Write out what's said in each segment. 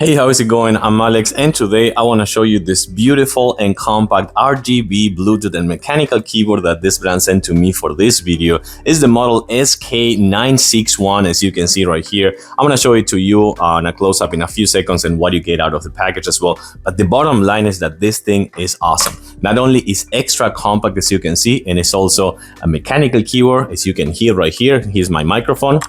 Hey, how is it going? I'm Alex, and today I want to show you this beautiful and compact RGB, Bluetooth, and mechanical keyboard that this brand sent to me for this video. It's the model SK961, as you can see right here. I'm going to show it to you on a close-up in a few seconds and what you get out of the package as well. But the bottom line is that this thing is awesome. Not only is extra compact, as you can see, and it's also a mechanical keyboard, as you can hear right here. Here's my microphone.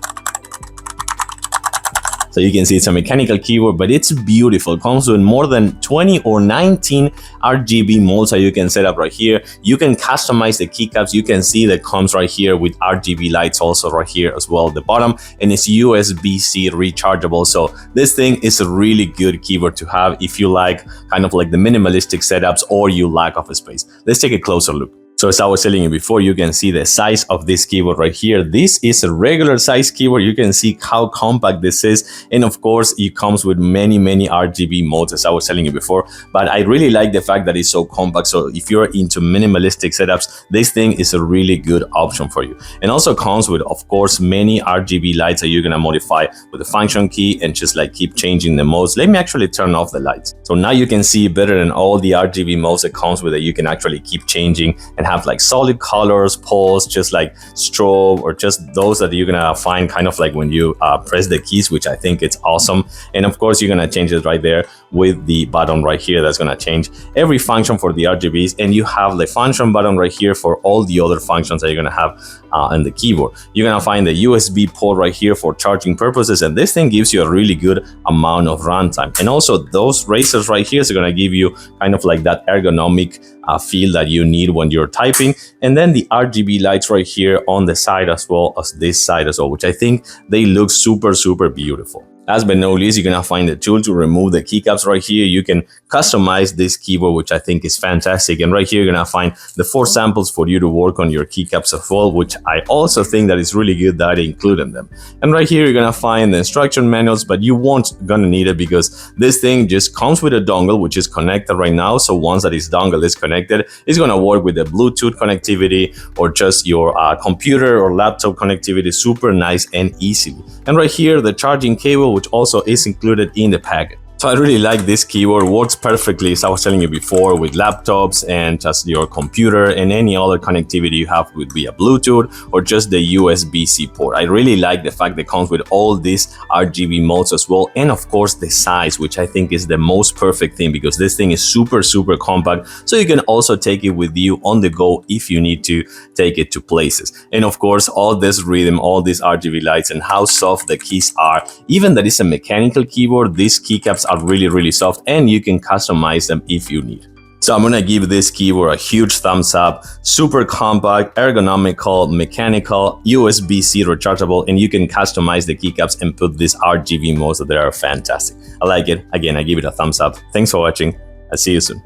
So you can see it's a mechanical keyboard, but it's beautiful. It comes with more than 20 or 19 RGB modes that you can set up right here. You can customize the keycaps. You can see that comes right here with RGB lights also right here as well at the bottom, and it's USB-C rechargeable. So this thing is a really good keyboard to have if you like kind of like the minimalistic setups or you lack of space. Let's take a closer look. So as I was telling you before, you can see the size of this keyboard right here. This is a regular size keyboard. You can see how compact this is. And of course, it comes with many RGB modes, as I was telling you before. But I really like the fact that it's so compact. So if you're into minimalistic setups, this thing is a really good option for you. And also comes with, of course, many RGB lights that you're going to modify with the function key and just like keep changing the modes. Let me actually turn off the lights. So now you can see better than all the RGB modes that comes with it. You can actually keep changing and have like solid colors, pulse, just like strobe, or just those that you're gonna find kind of like when you press the keys, which I think it's awesome. And of course, you're gonna change it right there with the button right here. That's gonna change every function for the RGBs, and you have the function button right here for all the other functions that you're gonna have on the keyboard. You're gonna find the USB port right here for charging purposes, and this thing gives you a really good amount of runtime. And also those razors right here is gonna give you kind of like that ergonomic feel that you need when you're typing. And then the RGB lights right here on the side as well as this side as well, which I think they look super beautiful. Last but not least, you're gonna find the tool to remove the keycaps right here. You can customize this keyboard, which I think is fantastic. And right here, you're gonna find the 4 samples for you to work on your keycaps as well, which I also think that is really good that I included them. And right here, you're gonna find the instruction manuals, but you won't gonna need it because this thing just comes with a dongle, which is connected right now. So once that is dongle is connected, it's gonna work with the Bluetooth connectivity or just your computer or laptop connectivity, super nice and easily. And right here, the charging cable, which also is included in the package. So I really like this keyboard. Works perfectly, as I was telling you before, with laptops and just your computer and any other connectivity you have would be a Bluetooth or just the USB-C port. I really like the fact that it comes with all these RGB modes as well, and of course the size, which I think is the most perfect thing because this thing is super compact, so you can also take it with you on the go if you need to take it to places. And of course, all this rhythm, all these RGB lights, and how soft the keys are. Even that it's a mechanical keyboard, these keycaps are really soft, and you can customize them if you need. So I'm gonna give this keyboard a huge thumbs up. Super compact, ergonomical, mechanical, USB-C rechargeable, and you can customize the keycaps and put these RGB modes that are fantastic. I like it. Again, I give it a thumbs up. Thanks for watching. I'll see you soon.